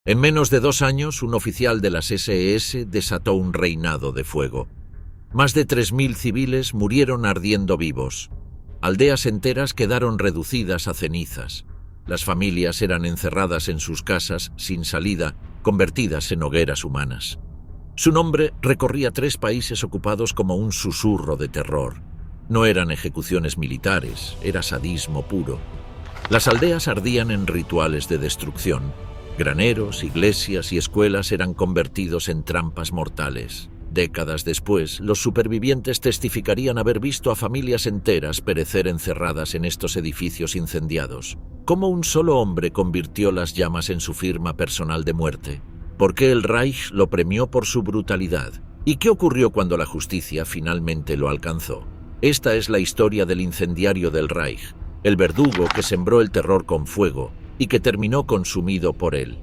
En menos de 2 años, un oficial de las SS desató un reinado de fuego. Más de 3000 civiles murieron ardiendo vivos. Aldeas enteras quedaron reducidas a cenizas. Las familias eran encerradas en sus casas, sin salida, convertidas en hogueras humanas. Su nombre recorría 3 países ocupados como un susurro de terror. No eran ejecuciones militares, era sadismo puro. Las aldeas ardían en rituales de destrucción. Graneros, iglesias y escuelas eran convertidos en trampas mortales. Décadas después, los supervivientes testificarían haber visto a familias enteras perecer encerradas en estos edificios incendiados. ¿Cómo un solo hombre convirtió las llamas en su firma personal de muerte? ¿Por qué el Reich lo premió por su brutalidad? ¿Y qué ocurrió cuando la justicia finalmente lo alcanzó? Esta es la historia del incendiario del Reich, el verdugo que sembró el terror con fuego y que terminó consumido por él.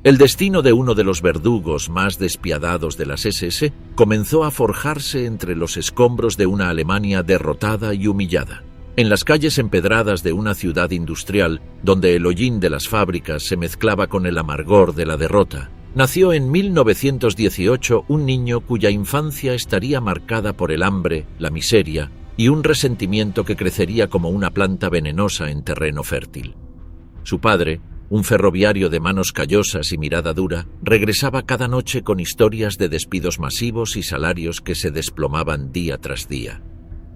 El destino de uno de los verdugos más despiadados de las SS comenzó a forjarse entre los escombros de una Alemania derrotada y humillada. En las calles empedradas de una ciudad industrial, donde el hollín de las fábricas se mezclaba con el amargor de la derrota, nació en 1918 un niño cuya infancia estaría marcada por el hambre, la miseria y un resentimiento que crecería como una planta venenosa en terreno fértil. Su padre, un ferroviario de manos callosas y mirada dura, regresaba cada noche con historias de despidos masivos y salarios que se desplomaban día tras día.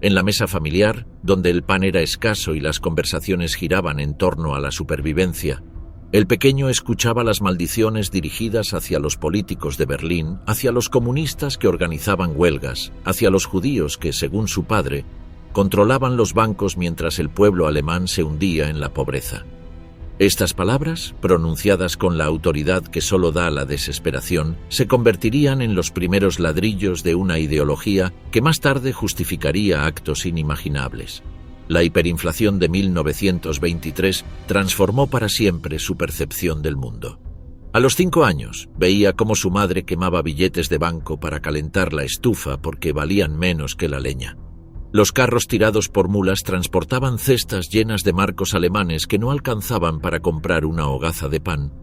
En la mesa familiar, donde el pan era escaso y las conversaciones giraban en torno a la supervivencia, el pequeño escuchaba las maldiciones dirigidas hacia los políticos de Berlín, hacia los comunistas que organizaban huelgas, hacia los judíos que, según su padre, controlaban los bancos mientras el pueblo alemán se hundía en la pobreza. Estas palabras, pronunciadas con la autoridad que solo da la desesperación, se convertirían en los primeros ladrillos de una ideología que más tarde justificaría actos inimaginables. La hiperinflación de 1923 transformó para siempre su percepción del mundo. A los 5 años, veía cómo su madre quemaba billetes de banco para calentar la estufa porque valían menos que la leña. Los carros tirados por mulas transportaban cestas llenas de marcos alemanes que no alcanzaban para comprar una hogaza de pan.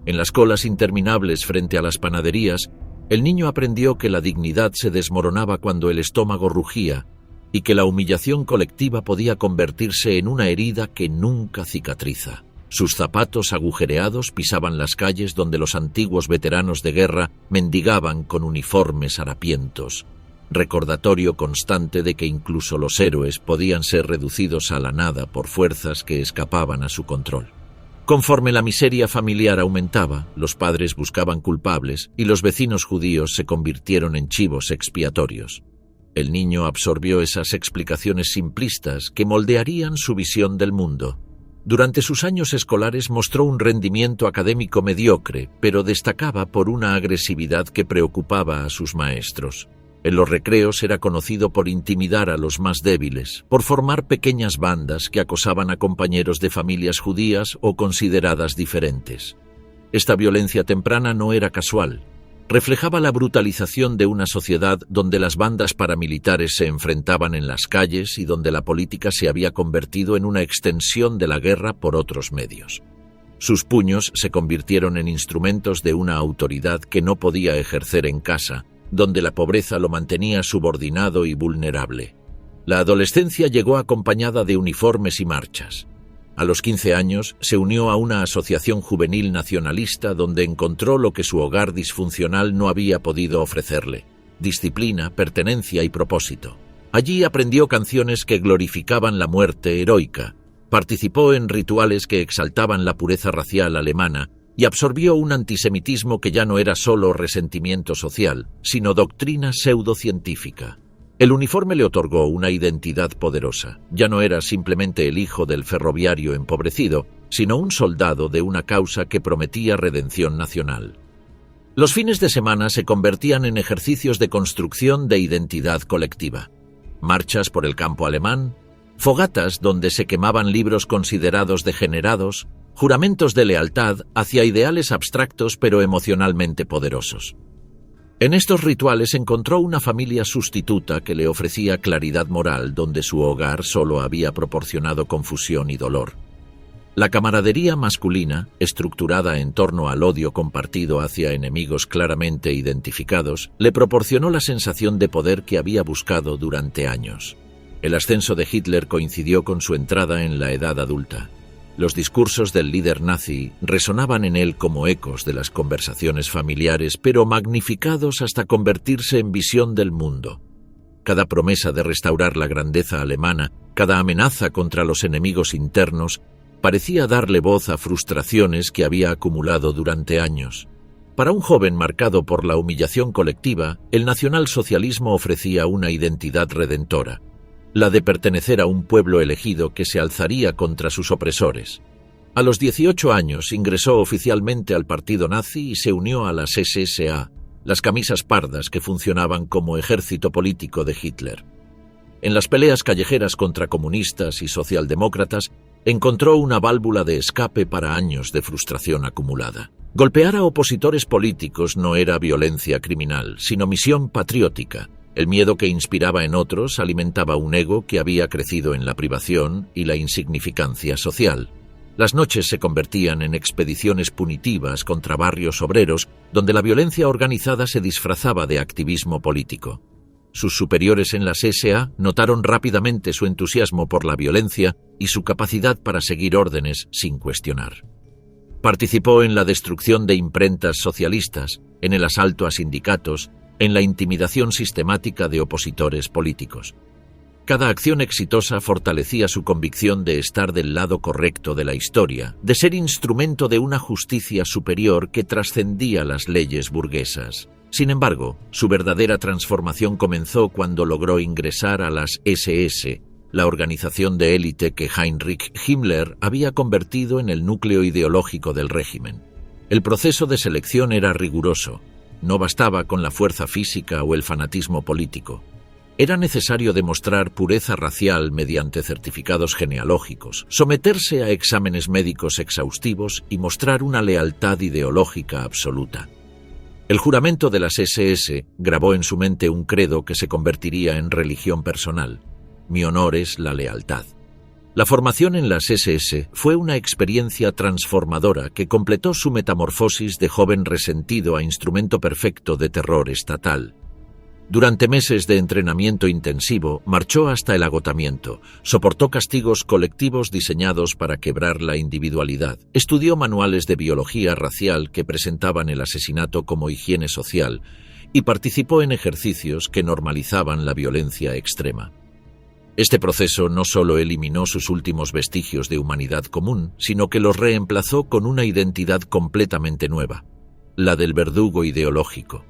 En las colas interminables frente a las panaderías, el niño aprendió que la dignidad se desmoronaba cuando el estómago rugía y que la humillación colectiva podía convertirse en una herida que nunca cicatriza. Sus zapatos agujereados pisaban las calles donde los antiguos veteranos de guerra mendigaban con uniformes harapientos. Recordatorio constante de que incluso los héroes podían ser reducidos a la nada por fuerzas que escapaban a su control. Conforme la miseria familiar aumentaba, los padres buscaban culpables y los vecinos judíos se convirtieron en chivos expiatorios. El niño absorbió esas explicaciones simplistas que moldearían su visión del mundo. Durante sus años escolares mostró un rendimiento académico mediocre, pero destacaba por una agresividad que preocupaba a sus maestros. En los recreos era conocido por intimidar a los más débiles, por formar pequeñas bandas que acosaban a compañeros de familias judías o consideradas diferentes. Esta violencia temprana no era casual. Reflejaba la brutalización de una sociedad donde las bandas paramilitares se enfrentaban en las calles y donde la política se había convertido en una extensión de la guerra por otros medios. Sus puños se convirtieron en instrumentos de una autoridad que no podía ejercer en casa, donde la pobreza lo mantenía subordinado y vulnerable. La adolescencia llegó acompañada de uniformes y marchas. A los 15 años se unió a una asociación juvenil nacionalista donde encontró lo que su hogar disfuncional no había podido ofrecerle: disciplina, pertenencia y propósito. Allí aprendió canciones que glorificaban la muerte heroica, participó en rituales que exaltaban la pureza racial alemana y absorbió un antisemitismo que ya no era solo resentimiento social, sino doctrina pseudocientífica. El uniforme le otorgó una identidad poderosa. Ya no era simplemente el hijo del ferroviario empobrecido, sino un soldado de una causa que prometía redención nacional. Los fines de semana se convertían en ejercicios de construcción de identidad colectiva. Marchas por el campo alemán, fogatas donde se quemaban libros considerados degenerados, juramentos de lealtad hacia ideales abstractos pero emocionalmente poderosos. En estos rituales encontró una familia sustituta que le ofrecía claridad moral donde su hogar solo había proporcionado confusión y dolor. La camaradería masculina, estructurada en torno al odio compartido hacia enemigos claramente identificados, le proporcionó la sensación de poder que había buscado durante años. El ascenso de Hitler coincidió con su entrada en la edad adulta. Los discursos del líder nazi resonaban en él como ecos de las conversaciones familiares, pero magnificados hasta convertirse en visión del mundo. Cada promesa de restaurar la grandeza alemana, cada amenaza contra los enemigos internos, parecía darle voz a frustraciones que había acumulado durante años. Para un joven marcado por la humillación colectiva, el nacionalsocialismo ofrecía una identidad redentora, la de pertenecer a un pueblo elegido que se alzaría contra sus opresores. A los 18 años ingresó oficialmente al partido nazi y se unió a las SSA, las camisas pardas que funcionaban como ejército político de Hitler. En las peleas callejeras contra comunistas y socialdemócratas, encontró una válvula de escape para años de frustración acumulada. Golpear a opositores políticos no era violencia criminal, sino misión patriótica. El miedo que inspiraba en otros alimentaba un ego que había crecido en la privación y la insignificancia social. Las noches se convertían en expediciones punitivas contra barrios obreros, donde la violencia organizada se disfrazaba de activismo político. Sus superiores en las SA notaron rápidamente su entusiasmo por la violencia y su capacidad para seguir órdenes sin cuestionar. Participó en la destrucción de imprentas socialistas, en el asalto a sindicatos, en la intimidación sistemática de opositores políticos. Cada acción exitosa fortalecía su convicción de estar del lado correcto de la historia, de ser instrumento de una justicia superior que trascendía las leyes burguesas. Sin embargo, su verdadera transformación comenzó cuando logró ingresar a las SS, la organización de élite que Heinrich Himmler había convertido en el núcleo ideológico del régimen. El proceso de selección era riguroso. No bastaba con la fuerza física o el fanatismo político. Era necesario demostrar pureza racial mediante certificados genealógicos, someterse a exámenes médicos exhaustivos y mostrar una lealtad ideológica absoluta. El juramento de las SS grabó en su mente un credo que se convertiría en religión personal. Mi honor es la lealtad. La formación en las SS fue una experiencia transformadora que completó su metamorfosis de joven resentido a instrumento perfecto de terror estatal. Durante meses de entrenamiento intensivo, marchó hasta el agotamiento, soportó castigos colectivos diseñados para quebrar la individualidad, estudió manuales de biología racial que presentaban el asesinato como higiene social y participó en ejercicios que normalizaban la violencia extrema. Este proceso no solo eliminó sus últimos vestigios de humanidad común, sino que los reemplazó con una identidad completamente nueva, la del verdugo ideológico.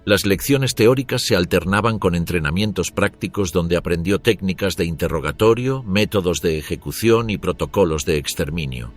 Las lecciones teóricas se alternaban con entrenamientos prácticos donde aprendió técnicas de interrogatorio, métodos de ejecución y protocolos de exterminio.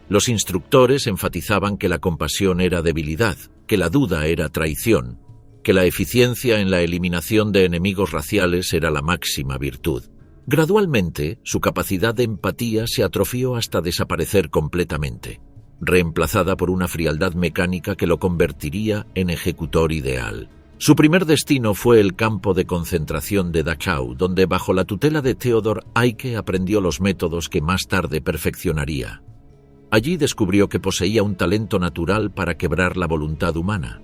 Los instructores enfatizaban que la compasión era debilidad, que la duda era traición, que la eficiencia en la eliminación de enemigos raciales era la máxima virtud. Gradualmente, su capacidad de empatía se atrofió hasta desaparecer completamente, reemplazada por una frialdad mecánica que lo convertiría en ejecutor ideal. Su primer destino fue el campo de concentración de Dachau, donde bajo la tutela de Theodor Eicke aprendió los métodos que más tarde perfeccionaría. Allí descubrió que poseía un talento natural para quebrar la voluntad humana.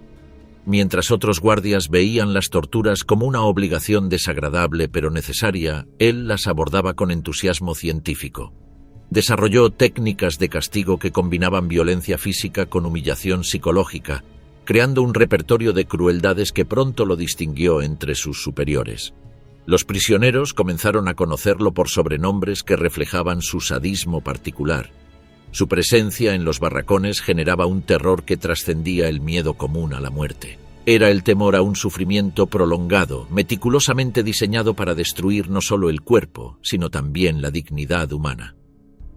Mientras otros guardias veían las torturas como una obligación desagradable pero necesaria, él las abordaba con entusiasmo científico. Desarrolló técnicas de castigo que combinaban violencia física con humillación psicológica, creando un repertorio de crueldades que pronto lo distinguió entre sus superiores. Los prisioneros comenzaron a conocerlo por sobrenombres que reflejaban su sadismo particular. Su presencia en los barracones generaba un terror que trascendía el miedo común a la muerte. Era el temor a un sufrimiento prolongado, meticulosamente diseñado para destruir no solo el cuerpo, sino también la dignidad humana.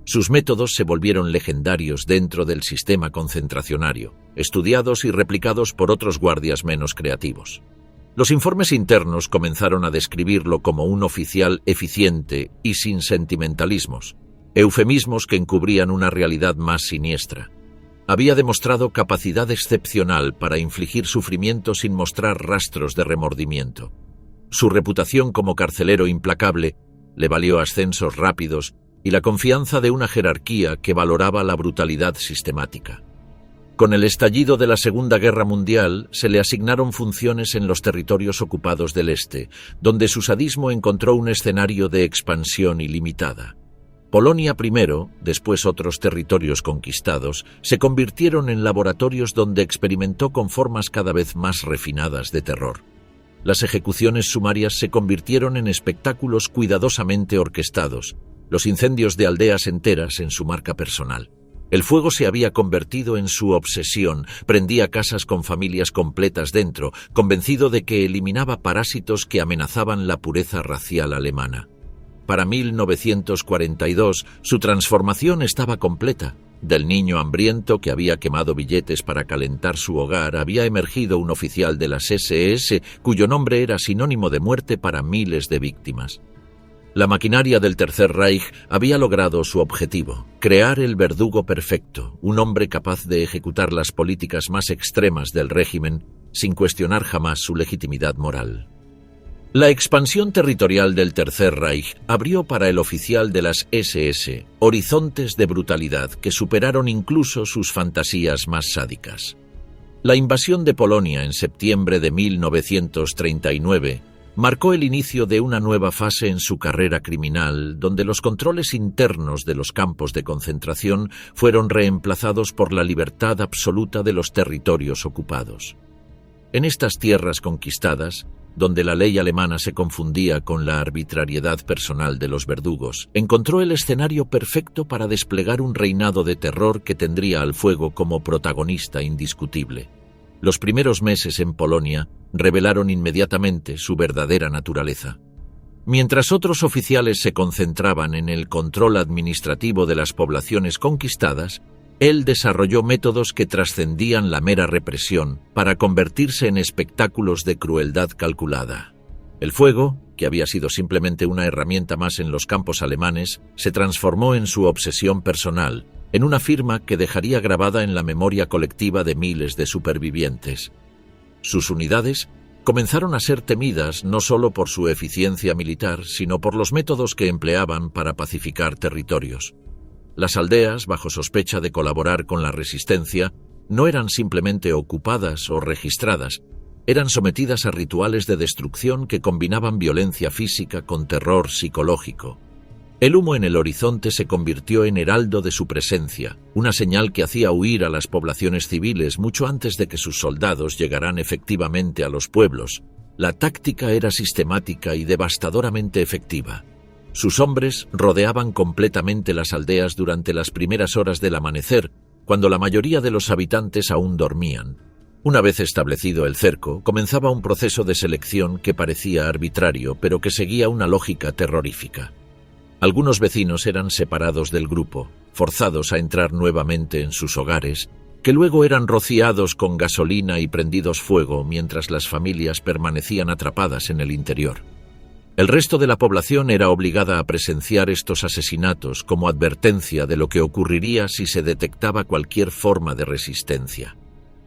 Sus métodos se volvieron legendarios dentro del sistema concentracionario, estudiados y replicados por otros guardias menos creativos. Los informes internos comenzaron a describirlo como un oficial eficiente y sin sentimentalismos, eufemismos que encubrían una realidad más siniestra. Había demostrado capacidad excepcional para infligir sufrimiento sin mostrar rastros de remordimiento. Su reputación como carcelero implacable le valió ascensos rápidos y la confianza de una jerarquía que valoraba la brutalidad sistemática. Con el estallido de la Segunda Guerra Mundial se le asignaron funciones en los territorios ocupados del Este, donde su sadismo encontró un escenario de expansión ilimitada. Polonia primero, después otros territorios conquistados, se convirtieron en laboratorios donde experimentó con formas cada vez más refinadas de terror. Las ejecuciones sumarias se convirtieron en espectáculos cuidadosamente orquestados, los incendios de aldeas enteras en su marca personal. El fuego se había convertido en su obsesión, prendía casas con familias completas dentro, convencido de que eliminaba parásitos que amenazaban la pureza racial alemana. Para 1942, su transformación estaba completa. Del niño hambriento que había quemado billetes para calentar su hogar había emergido un oficial de las SS cuyo nombre era sinónimo de muerte para miles de víctimas. La maquinaria del Tercer Reich había logrado su objetivo, crear el verdugo perfecto, un hombre capaz de ejecutar las políticas más extremas del régimen sin cuestionar jamás su legitimidad moral. La expansión territorial del Tercer Reich abrió para el oficial de las SS horizontes de brutalidad que superaron incluso sus fantasías más sádicas. La invasión de Polonia en septiembre de 1939 marcó el inicio de una nueva fase en su carrera criminal, donde los controles internos de los campos de concentración fueron reemplazados por la libertad absoluta de los territorios ocupados. En estas tierras conquistadas, donde la ley alemana se confundía con la arbitrariedad personal de los verdugos, encontró el escenario perfecto para desplegar un reinado de terror que tendría al fuego como protagonista indiscutible. Los primeros meses en Polonia revelaron inmediatamente su verdadera naturaleza. Mientras otros oficiales se concentraban en el control administrativo de las poblaciones conquistadas, él desarrolló métodos que trascendían la mera represión para convertirse en espectáculos de crueldad calculada. El fuego, que había sido simplemente una herramienta más en los campos alemanes, se transformó en su obsesión personal, en una firma que dejaría grabada en la memoria colectiva de miles de supervivientes. Sus unidades comenzaron a ser temidas no solo por su eficiencia militar, sino por los métodos que empleaban para pacificar territorios. Las aldeas, bajo sospecha de colaborar con la resistencia, no eran simplemente ocupadas o registradas, eran sometidas a rituales de destrucción que combinaban violencia física con terror psicológico. El humo en el horizonte se convirtió en heraldo de su presencia, una señal que hacía huir a las poblaciones civiles mucho antes de que sus soldados llegaran efectivamente a los pueblos. La táctica era sistemática y devastadoramente efectiva. Sus hombres rodeaban completamente las aldeas durante las primeras horas del amanecer, cuando la mayoría de los habitantes aún dormían. Una vez establecido el cerco, comenzaba un proceso de selección que parecía arbitrario, pero que seguía una lógica terrorífica. Algunos vecinos eran separados del grupo, forzados a entrar nuevamente en sus hogares, que luego eran rociados con gasolina y prendidos fuego mientras las familias permanecían atrapadas en el interior. El resto de la población era obligada a presenciar estos asesinatos como advertencia de lo que ocurriría si se detectaba cualquier forma de resistencia.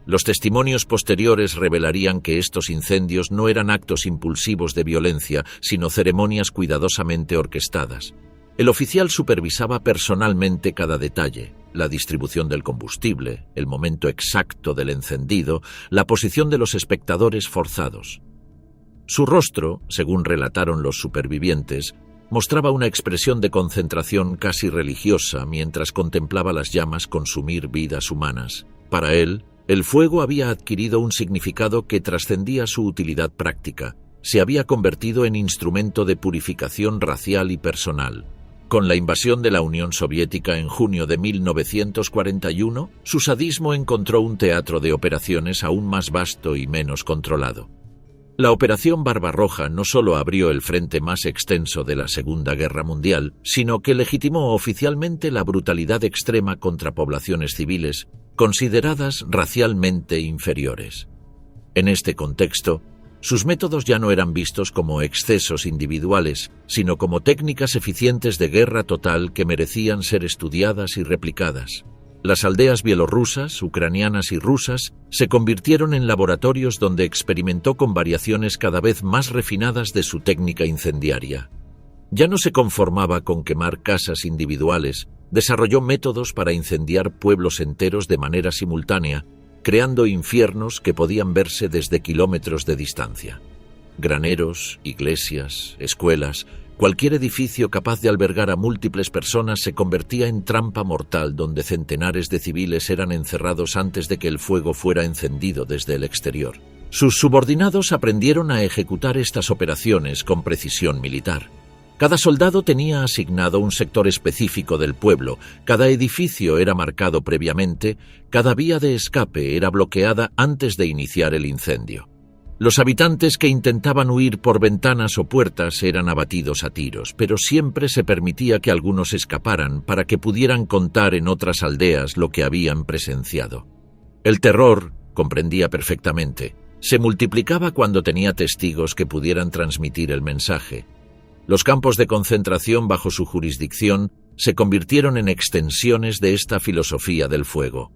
Los testimonios posteriores revelarían que estos incendios no eran actos impulsivos de violencia, sino ceremonias cuidadosamente orquestadas. El oficial supervisaba personalmente cada detalle: la distribución del combustible, el momento exacto del encendido, la posición de los espectadores forzados. Su rostro, según relataron los supervivientes, mostraba una expresión de concentración casi religiosa mientras contemplaba las llamas consumir vidas humanas. Para él, el fuego había adquirido un significado que trascendía su utilidad práctica. Se había convertido en instrumento de purificación racial y personal. Con la invasión de la Unión Soviética en junio de 1941, su sadismo encontró un teatro de operaciones aún más vasto y menos controlado. La Operación Barbarroja no solo abrió el frente más extenso de la Segunda Guerra Mundial, sino que legitimó oficialmente la brutalidad extrema contra poblaciones civiles consideradas racialmente inferiores. En este contexto, sus métodos ya no eran vistos como excesos individuales, sino como técnicas eficientes de guerra total que merecían ser estudiadas y replicadas. Las aldeas bielorrusas, ucranianas y rusas se convirtieron en laboratorios donde experimentó con variaciones cada vez más refinadas de su técnica incendiaria. Ya no se conformaba con quemar casas individuales, desarrolló métodos para incendiar pueblos enteros de manera simultánea, creando infiernos que podían verse desde kilómetros de distancia. Graneros, iglesias, escuelas, cualquier edificio capaz de albergar a múltiples personas se convertía en trampa mortal donde centenares de civiles eran encerrados antes de que el fuego fuera encendido desde el exterior. Sus subordinados aprendieron a ejecutar estas operaciones con precisión militar. Cada soldado tenía asignado un sector específico del pueblo, cada edificio era marcado previamente, cada vía de escape era bloqueada antes de iniciar el incendio. Los habitantes que intentaban huir por ventanas o puertas eran abatidos a tiros, pero siempre se permitía que algunos escaparan para que pudieran contar en otras aldeas lo que habían presenciado. El terror, comprendía perfectamente, se multiplicaba cuando tenía testigos que pudieran transmitir el mensaje. Los campos de concentración bajo su jurisdicción se convirtieron en extensiones de esta filosofía del fuego.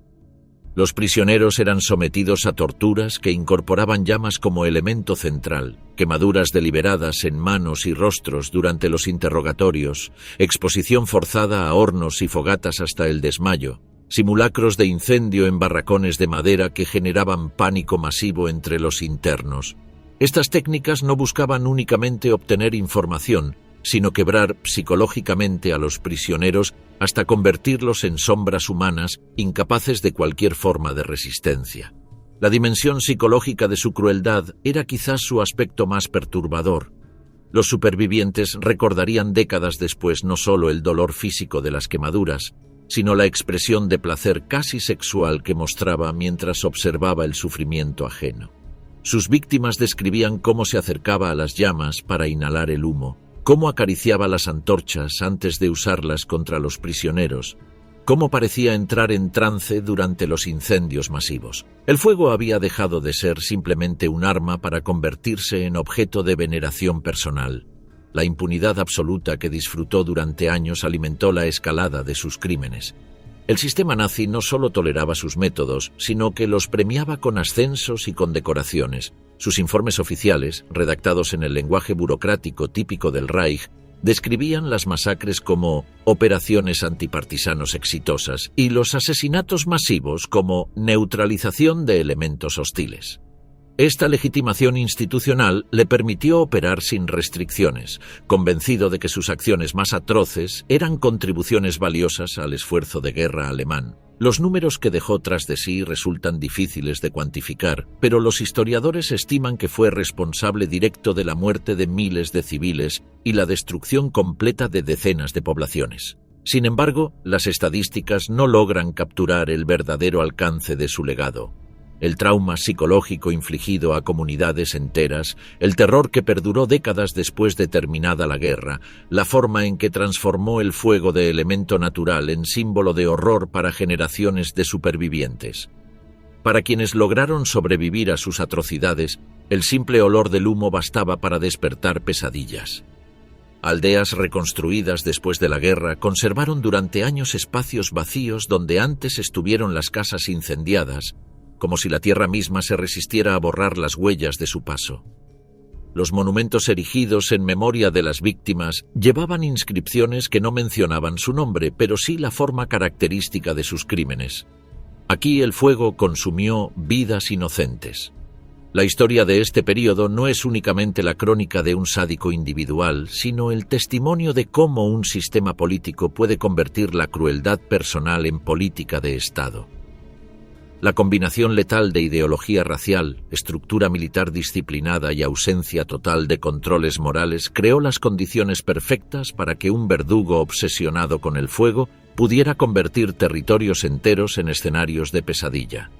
Los prisioneros eran sometidos a torturas que incorporaban llamas como elemento central, quemaduras deliberadas en manos y rostros durante los interrogatorios, exposición forzada a hornos y fogatas hasta el desmayo, simulacros de incendio en barracones de madera que generaban pánico masivo entre los internos. Estas técnicas no buscaban únicamente obtener información, sino quebrar psicológicamente a los prisioneros hasta convertirlos en sombras humanas incapaces de cualquier forma de resistencia. La dimensión psicológica de su crueldad era quizás su aspecto más perturbador. Los supervivientes recordarían décadas después no solo el dolor físico de las quemaduras, sino la expresión de placer casi sexual que mostraba mientras observaba el sufrimiento ajeno. Sus víctimas describían cómo se acercaba a las llamas para inhalar el humo, cómo acariciaba las antorchas antes de usarlas contra los prisioneros, cómo parecía entrar en trance durante los incendios masivos. El fuego había dejado de ser simplemente un arma para convertirse en objeto de veneración personal. La impunidad absoluta que disfrutó durante años alimentó la escalada de sus crímenes. El sistema nazi no solo toleraba sus métodos, sino que los premiaba con ascensos y condecoraciones. Sus informes oficiales, redactados en el lenguaje burocrático típico del Reich, describían las masacres como operaciones antipartisanos exitosas y los asesinatos masivos como neutralización de elementos hostiles. Esta legitimación institucional le permitió operar sin restricciones, convencido de que sus acciones más atroces eran contribuciones valiosas al esfuerzo de guerra alemán. Los números que dejó tras de sí resultan difíciles de cuantificar, pero los historiadores estiman que fue responsable directo de la muerte de miles de civiles y la destrucción completa de decenas de poblaciones. Sin embargo, las estadísticas no logran capturar el verdadero alcance de su legado. El trauma psicológico infligido a comunidades enteras, el terror que perduró décadas después de terminada la guerra, la forma en que transformó el fuego de elemento natural en símbolo de horror para generaciones de supervivientes. Para quienes lograron sobrevivir a sus atrocidades, el simple olor del humo bastaba para despertar pesadillas. Aldeas reconstruidas después de la guerra conservaron durante años espacios vacíos donde antes estuvieron las casas incendiadas, como si la tierra misma se resistiera a borrar las huellas de su paso. Los monumentos erigidos en memoria de las víctimas llevaban inscripciones que no mencionaban su nombre, pero sí la forma característica de sus crímenes. Aquí el fuego consumió vidas inocentes. La historia de este período no es únicamente la crónica de un sádico individual, sino el testimonio de cómo un sistema político puede convertir la crueldad personal en política de Estado. La combinación letal de ideología racial, estructura militar disciplinada y ausencia total de controles morales creó las condiciones perfectas para que un verdugo obsesionado con el fuego pudiera convertir territorios enteros en escenarios de pesadilla.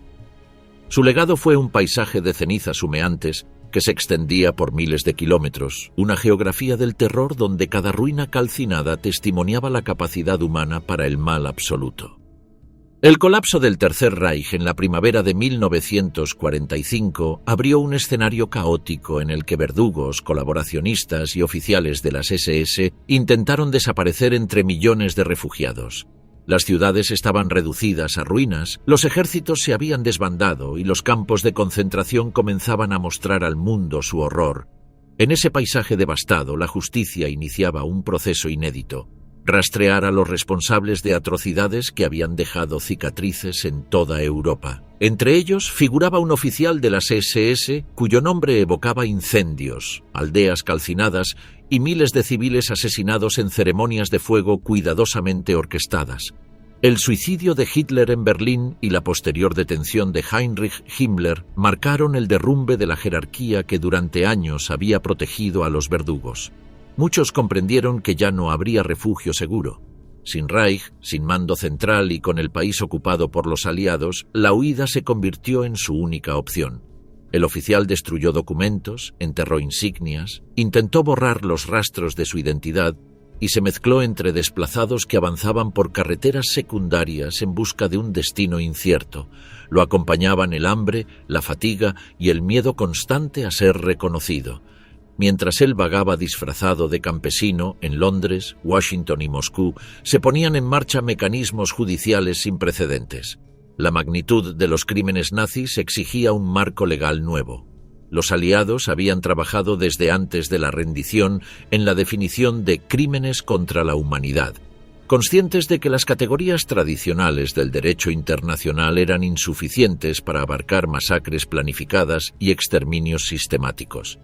Su legado fue un paisaje de cenizas humeantes que se extendía por miles de kilómetros, una geografía del terror donde cada ruina calcinada testimoniaba la capacidad humana para el mal absoluto. El colapso del Tercer Reich en la primavera de 1945 abrió un escenario caótico en el que verdugos, colaboracionistas y oficiales de las SS intentaron desaparecer entre millones de refugiados. Las ciudades estaban reducidas a ruinas, los ejércitos se habían desbandado y los campos de concentración comenzaban a mostrar al mundo su horror. En ese paisaje devastado, la justicia iniciaba un proceso inédito: rastrear a los responsables de atrocidades que habían dejado cicatrices en toda Europa. Entre ellos figuraba un oficial de las SS cuyo nombre evocaba incendios, aldeas calcinadas y miles de civiles asesinados en ceremonias de fuego cuidadosamente orquestadas. El suicidio de Hitler en Berlín y la posterior detención de Heinrich Himmler marcaron el derrumbe de la jerarquía que durante años había protegido a los verdugos. Muchos comprendieron que ya no habría refugio seguro. Sin Reich, sin mando central y con el país ocupado por los aliados, la huida se convirtió en su única opción. El oficial destruyó documentos, enterró insignias, intentó borrar los rastros de su identidad y se mezcló entre desplazados que avanzaban por carreteras secundarias en busca de un destino incierto. Lo acompañaban el hambre, la fatiga y el miedo constante a ser reconocido. Mientras él vagaba disfrazado de campesino en Londres, Washington y Moscú, se ponían en marcha mecanismos judiciales sin precedentes. La magnitud de los crímenes nazis exigía un marco legal nuevo. Los aliados habían trabajado desde antes de la rendición en la definición de crímenes contra la humanidad, conscientes de que las categorías tradicionales del derecho internacional eran insuficientes para abarcar masacres planificadas y exterminios sistemáticos.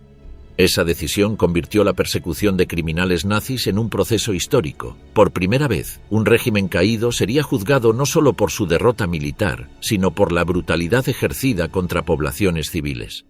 Esa decisión convirtió la persecución de criminales nazis en un proceso histórico. Por primera vez, un régimen caído sería juzgado no solo por su derrota militar, sino por la brutalidad ejercida contra poblaciones civiles.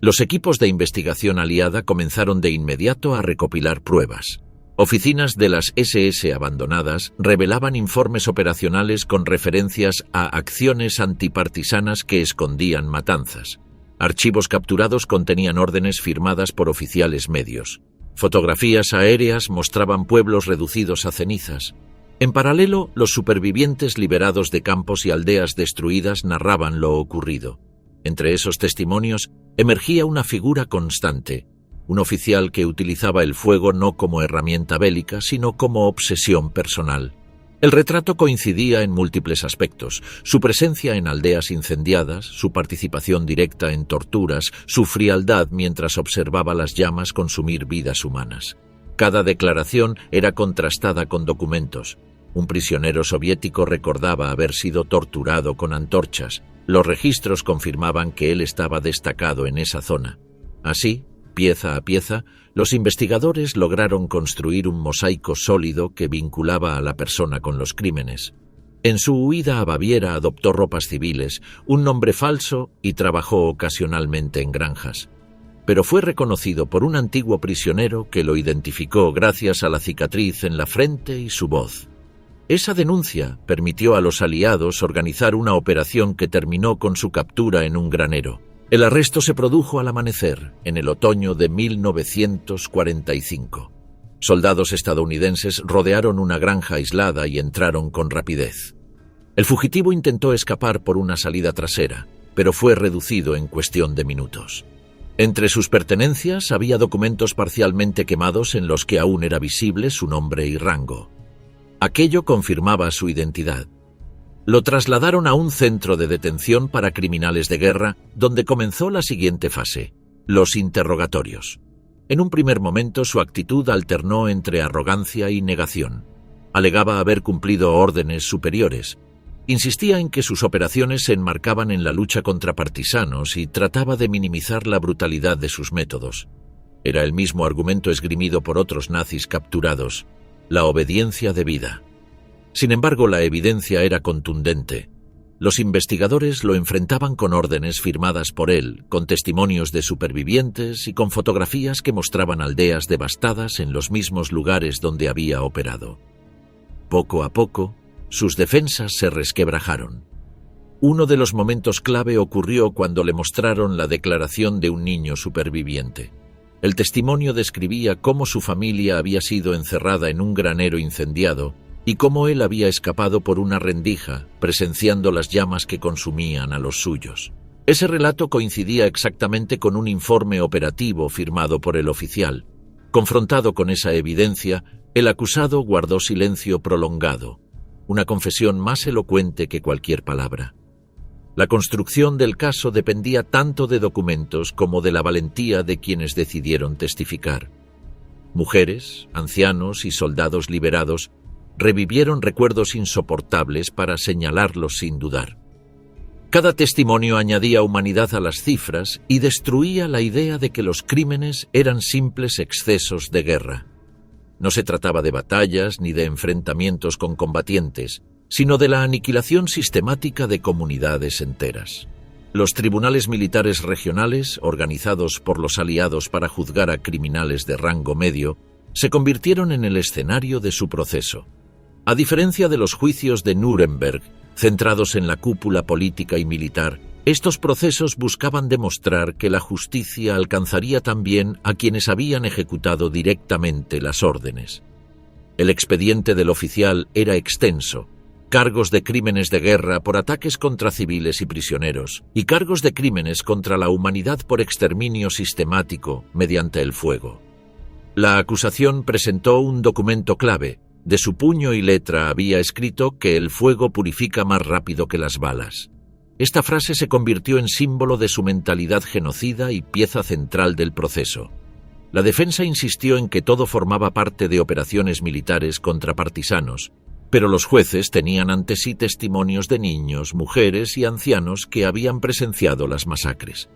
Los equipos de investigación aliada comenzaron de inmediato a recopilar pruebas. Oficinas de las SS abandonadas revelaban informes operacionales con referencias a acciones antipartisanas que escondían matanzas. Archivos capturados contenían órdenes firmadas por oficiales medios. Fotografías aéreas mostraban pueblos reducidos a cenizas. En paralelo, los supervivientes liberados de campos y aldeas destruidas narraban lo ocurrido. Entre esos testimonios emergía una figura constante, un oficial que utilizaba el fuego no como herramienta bélica, sino como obsesión personal. El retrato coincidía en múltiples aspectos: su presencia en aldeas incendiadas, su participación directa en torturas, su frialdad mientras observaba las llamas consumir vidas humanas. Cada declaración era contrastada con documentos. Un prisionero soviético recordaba haber sido torturado con antorchas. Los registros confirmaban que él estaba destacado en esa zona. Así, pieza a pieza, los investigadores lograron construir un mosaico sólido que vinculaba a la persona con los crímenes. En su huida a Baviera adoptó ropas civiles, un nombre falso y trabajó ocasionalmente en granjas. Pero fue reconocido por un antiguo prisionero que lo identificó gracias a la cicatriz en la frente y su voz. Esa denuncia permitió a los aliados organizar una operación que terminó con su captura en un granero. El arresto se produjo al amanecer, en el otoño de 1945. Soldados estadounidenses rodearon una granja aislada y entraron con rapidez. El fugitivo intentó escapar por una salida trasera, pero fue reducido en cuestión de minutos. Entre sus pertenencias había documentos parcialmente quemados en los que aún era visible su nombre y rango. Aquello confirmaba su identidad. Lo trasladaron a un centro de detención para criminales de guerra, donde comenzó la siguiente fase: los interrogatorios. En un primer momento su actitud alternó entre arrogancia y negación. Alegaba haber cumplido órdenes superiores. Insistía en que sus operaciones se enmarcaban en la lucha contra partisanos y trataba de minimizar la brutalidad de sus métodos. Era el mismo argumento esgrimido por otros nazis capturados: la obediencia debida. Sin embargo, la evidencia era contundente. Los investigadores lo enfrentaban con órdenes firmadas por él, con testimonios de supervivientes y con fotografías que mostraban aldeas devastadas en los mismos lugares donde había operado. Poco a poco, sus defensas se resquebrajaron. Uno de los momentos clave ocurrió cuando le mostraron la declaración de un niño superviviente. El testimonio describía cómo su familia había sido encerrada en un granero incendiado y cómo él había escapado por una rendija, presenciando las llamas que consumían a los suyos. Ese relato coincidía exactamente con un informe operativo firmado por el oficial. Confrontado con esa evidencia, el acusado guardó silencio prolongado, una confesión más elocuente que cualquier palabra. La construcción del caso dependía tanto de documentos como de la valentía de quienes decidieron testificar. Mujeres, ancianos y soldados liberados revivieron recuerdos insoportables para señalarlos sin dudar. Cada testimonio añadía humanidad a las cifras y destruía la idea de que los crímenes eran simples excesos de guerra. No se trataba de batallas ni de enfrentamientos con combatientes, sino de la aniquilación sistemática de comunidades enteras. Los tribunales militares regionales, organizados por los aliados para juzgar a criminales de rango medio, se convirtieron en el escenario de su proceso. A diferencia de los juicios de Nuremberg, centrados en la cúpula política y militar, estos procesos buscaban demostrar que la justicia alcanzaría también a quienes habían ejecutado directamente las órdenes. El expediente del oficial era extenso: cargos de crímenes de guerra por ataques contra civiles y prisioneros, y cargos de crímenes contra la humanidad por exterminio sistemático mediante el fuego. La acusación presentó un documento clave. De su puño y letra había escrito que el fuego purifica más rápido que las balas. Esta frase se convirtió en símbolo de su mentalidad genocida y pieza central del proceso. La defensa insistió en que todo formaba parte de operaciones militares contra partisanos, pero los jueces tenían ante sí testimonios de niños, mujeres y ancianos que habían presenciado las masacres.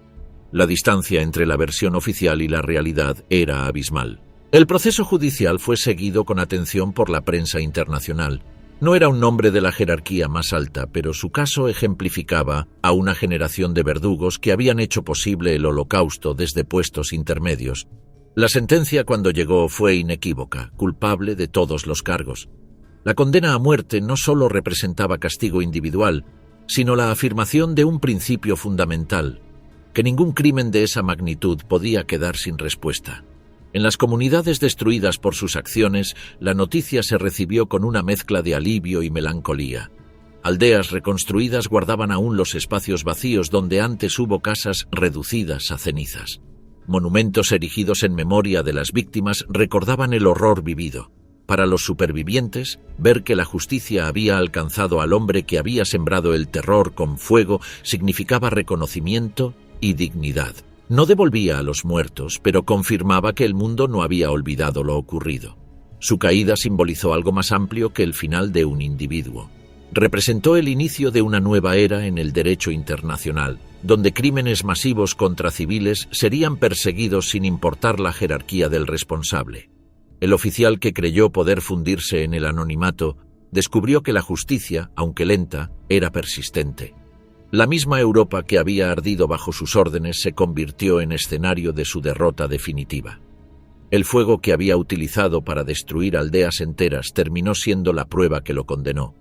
La distancia entre la versión oficial y la realidad era abismal. El proceso judicial fue seguido con atención por la prensa internacional. No era un hombre de la jerarquía más alta, pero su caso ejemplificaba a una generación de verdugos que habían hecho posible el Holocausto desde puestos intermedios. La sentencia, cuando llegó, fue inequívoca: culpable de todos los cargos. La condena a muerte no solo representaba castigo individual, sino la afirmación de un principio fundamental: que ningún crimen de esa magnitud podía quedar sin respuesta. En las comunidades destruidas por sus acciones, la noticia se recibió con una mezcla de alivio y melancolía. Aldeas reconstruidas guardaban aún los espacios vacíos donde antes hubo casas reducidas a cenizas. Monumentos erigidos en memoria de las víctimas recordaban el horror vivido. Para los supervivientes, ver que la justicia había alcanzado al hombre que había sembrado el terror con fuego significaba reconocimiento y dignidad. No devolvía a los muertos, pero confirmaba que el mundo no había olvidado lo ocurrido. Su caída simbolizó algo más amplio que el final de un individuo. Representó el inicio de una nueva era en el derecho internacional, donde crímenes masivos contra civiles serían perseguidos sin importar la jerarquía del responsable. El oficial, que creyó poder fundirse en el anonimato, descubrió que la justicia, aunque lenta, era persistente. La misma Europa que había ardido bajo sus órdenes se convirtió en escenario de su derrota definitiva. El fuego que había utilizado para destruir aldeas enteras terminó siendo la prueba que lo condenó.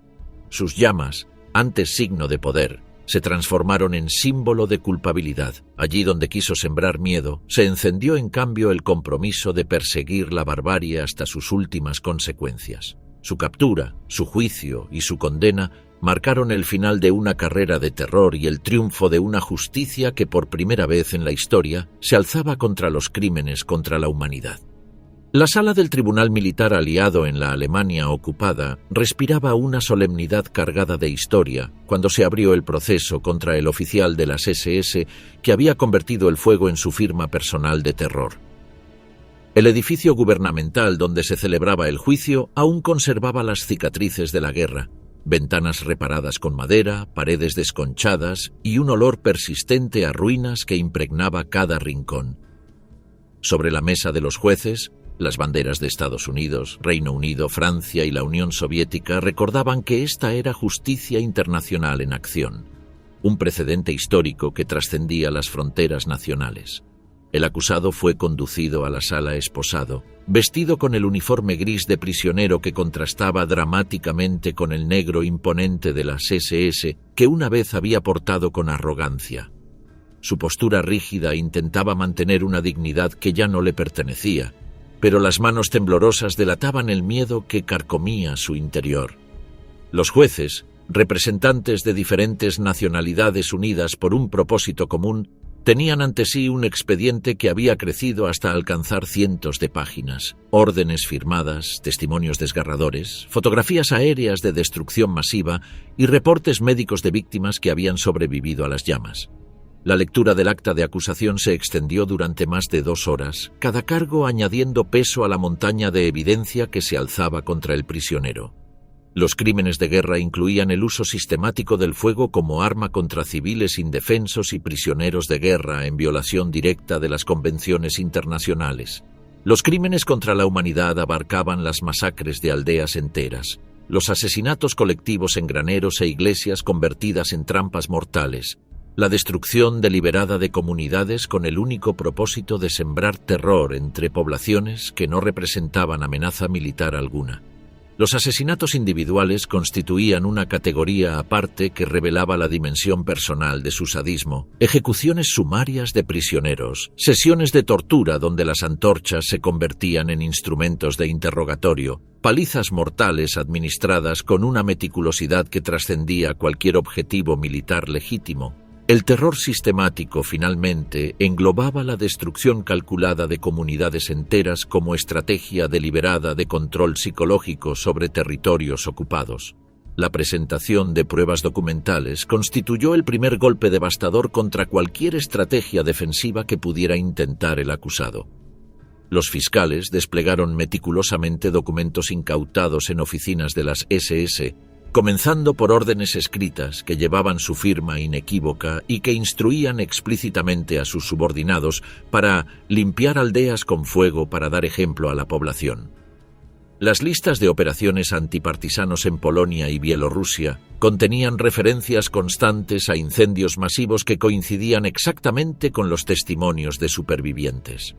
Sus llamas, antes signo de poder, se transformaron en símbolo de culpabilidad. Allí donde quiso sembrar miedo, se encendió en cambio el compromiso de perseguir la barbarie hasta sus últimas consecuencias. Su captura, su juicio y su condena marcaron el final de una carrera de terror y el triunfo de una justicia que por primera vez en la historia se alzaba contra los crímenes contra la humanidad. La sala del tribunal militar aliado en la Alemania ocupada respiraba una solemnidad cargada de historia cuando se abrió el proceso contra el oficial de las SS que había convertido el fuego en su firma personal de terror. El edificio gubernamental donde se celebraba el juicio aún conservaba las cicatrices de la guerra: ventanas reparadas con madera, paredes desconchadas y un olor persistente a ruinas que impregnaba cada rincón. Sobre la mesa de los jueces, las banderas de Estados Unidos, Reino Unido, Francia y la Unión Soviética recordaban que esta era justicia internacional en acción, un precedente histórico que trascendía las fronteras nacionales. El acusado fue conducido a la sala esposado, vestido con el uniforme gris de prisionero que contrastaba dramáticamente con el negro imponente de las SS que una vez había portado con arrogancia. Su postura rígida intentaba mantener una dignidad que ya no le pertenecía, pero las manos temblorosas delataban el miedo que carcomía su interior. Los jueces, representantes de diferentes nacionalidades unidas por un propósito común, Tenían ante sí un expediente que había crecido hasta alcanzar cientos de páginas, órdenes firmadas, testimonios desgarradores, fotografías aéreas de destrucción masiva y reportes médicos de víctimas que habían sobrevivido a las llamas. La lectura del acta de acusación se extendió durante más de 2 horas, cada cargo añadiendo peso a la montaña de evidencia que se alzaba contra el prisionero. Los crímenes de guerra incluían el uso sistemático del fuego como arma contra civiles indefensos y prisioneros de guerra en violación directa de las convenciones internacionales. Los crímenes contra la humanidad abarcaban las masacres de aldeas enteras, los asesinatos colectivos en graneros e iglesias convertidas en trampas mortales, la destrucción deliberada de comunidades con el único propósito de sembrar terror entre poblaciones que no representaban amenaza militar alguna. Los asesinatos individuales constituían una categoría aparte que revelaba la dimensión personal de su sadismo. Ejecuciones sumarias de prisioneros, sesiones de tortura donde las antorchas se convertían en instrumentos de interrogatorio, palizas mortales administradas con una meticulosidad que trascendía cualquier objetivo militar legítimo. El terror sistemático, finalmente, englobaba la destrucción calculada de comunidades enteras como estrategia deliberada de control psicológico sobre territorios ocupados. La presentación de pruebas documentales constituyó el primer golpe devastador contra cualquier estrategia defensiva que pudiera intentar el acusado. Los fiscales desplegaron meticulosamente documentos incautados en oficinas de las SS, comenzando por órdenes escritas que llevaban su firma inequívoca y que instruían explícitamente a sus subordinados para limpiar aldeas con fuego para dar ejemplo a la población. Las listas de operaciones antipartisanos en Polonia y Bielorrusia contenían referencias constantes a incendios masivos que coincidían exactamente con los testimonios de supervivientes.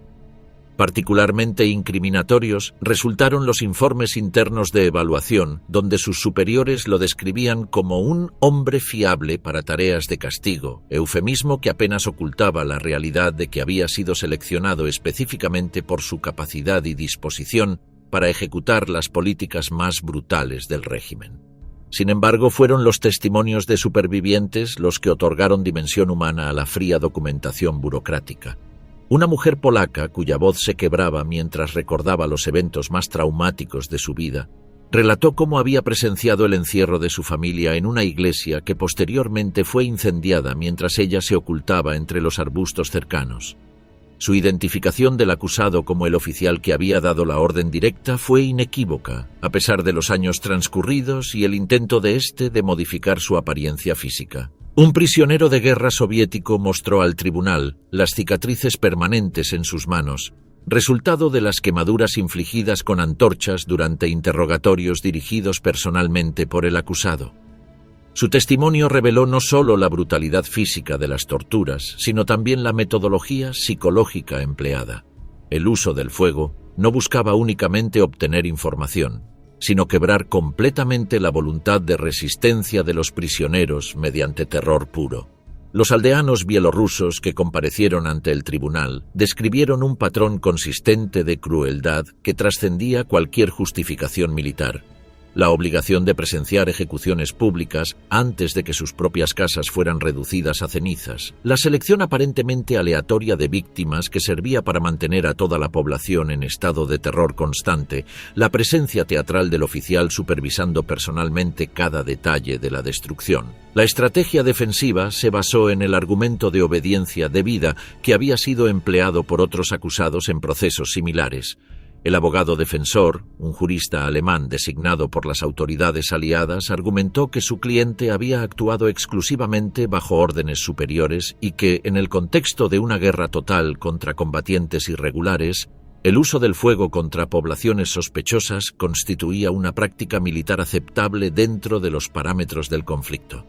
Particularmente incriminatorios resultaron los informes internos de evaluación, donde sus superiores lo describían como un hombre fiable para tareas de castigo, eufemismo que apenas ocultaba la realidad de que había sido seleccionado específicamente por su capacidad y disposición para ejecutar las políticas más brutales del régimen. Sin embargo, fueron los testimonios de supervivientes los que otorgaron dimensión humana a la fría documentación burocrática. Una mujer polaca, cuya voz se quebraba mientras recordaba los eventos más traumáticos de su vida, relató cómo había presenciado el encierro de su familia en una iglesia que posteriormente fue incendiada mientras ella se ocultaba entre los arbustos cercanos. Su identificación del acusado como el oficial que había dado la orden directa fue inequívoca, a pesar de los años transcurridos y el intento de éste de modificar su apariencia física. Un prisionero de guerra soviético mostró al tribunal las cicatrices permanentes en sus manos, resultado de las quemaduras infligidas con antorchas durante interrogatorios dirigidos personalmente por el acusado. Su testimonio reveló no solo la brutalidad física de las torturas, sino también la metodología psicológica empleada. El uso del fuego no buscaba únicamente obtener información, sino quebrar completamente la voluntad de resistencia de los prisioneros mediante terror puro. Los aldeanos bielorrusos que comparecieron ante el tribunal describieron un patrón consistente de crueldad que trascendía cualquier justificación militar. La obligación de presenciar ejecuciones públicas antes de que sus propias casas fueran reducidas a cenizas, la selección aparentemente aleatoria de víctimas que servía para mantener a toda la población en estado de terror constante, la presencia teatral del oficial supervisando personalmente cada detalle de la destrucción. La estrategia defensiva se basó en el argumento de obediencia debida que había sido empleado por otros acusados en procesos similares. El abogado defensor, un jurista alemán designado por las autoridades aliadas, argumentó que su cliente había actuado exclusivamente bajo órdenes superiores y que, en el contexto de una guerra total contra combatientes irregulares, el uso del fuego contra poblaciones sospechosas constituía una práctica militar aceptable dentro de los parámetros del conflicto.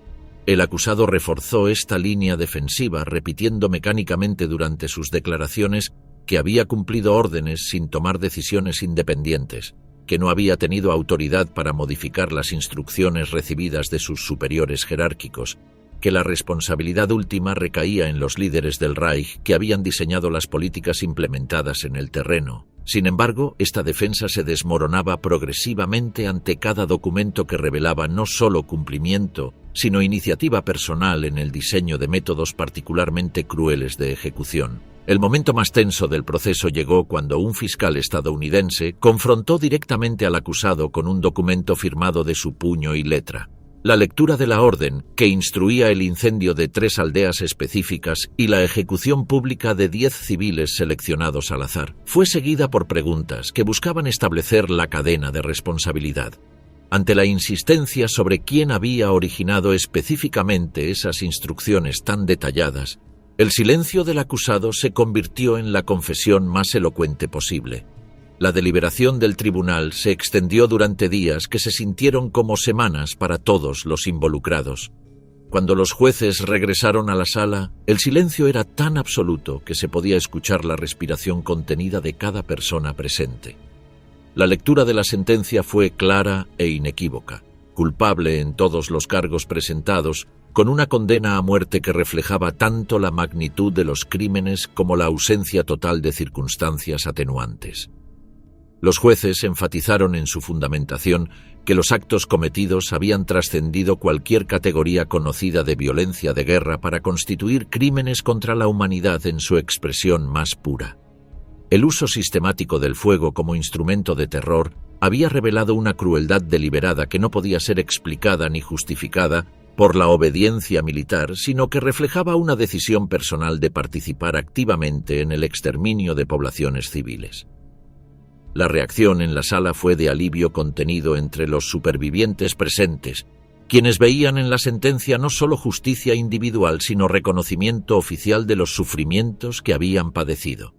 El acusado reforzó esta línea defensiva, repitiendo mecánicamente durante sus declaraciones que había cumplido órdenes sin tomar decisiones independientes, que no había tenido autoridad para modificar las instrucciones recibidas de sus superiores jerárquicos, que la responsabilidad última recaía en los líderes del Reich que habían diseñado las políticas implementadas en el terreno, Sin embargo, esta defensa se desmoronaba progresivamente ante cada documento que revelaba no solo cumplimiento, sino iniciativa personal en el diseño de métodos particularmente crueles de ejecución. El momento más tenso del proceso llegó cuando un fiscal estadounidense confrontó directamente al acusado con un documento firmado de su puño y letra. La lectura de la orden, que instruía el incendio de 3 aldeas específicas y la ejecución pública de 10 civiles seleccionados al azar, fue seguida por preguntas que buscaban establecer la cadena de responsabilidad. Ante la insistencia sobre quién había originado específicamente esas instrucciones tan detalladas, el silencio del acusado se convirtió en la confesión más elocuente posible. La deliberación del tribunal se extendió durante días que se sintieron como semanas para todos los involucrados. Cuando los jueces regresaron a la sala, el silencio era tan absoluto que se podía escuchar la respiración contenida de cada persona presente. La lectura de la sentencia fue clara e inequívoca. Culpable en todos los cargos presentados, con una condena a muerte que reflejaba tanto la magnitud de los crímenes como la ausencia total de circunstancias atenuantes. Los jueces enfatizaron en su fundamentación que los actos cometidos habían trascendido cualquier categoría conocida de violencia de guerra para constituir crímenes contra la humanidad en su expresión más pura. El uso sistemático del fuego como instrumento de terror había revelado una crueldad deliberada que no podía ser explicada ni justificada por la obediencia militar, sino que reflejaba una decisión personal de participar activamente en el exterminio de poblaciones civiles. La reacción en la sala fue de alivio contenido entre los supervivientes presentes, quienes veían en la sentencia no solo justicia individual, sino reconocimiento oficial de los sufrimientos que habían padecido.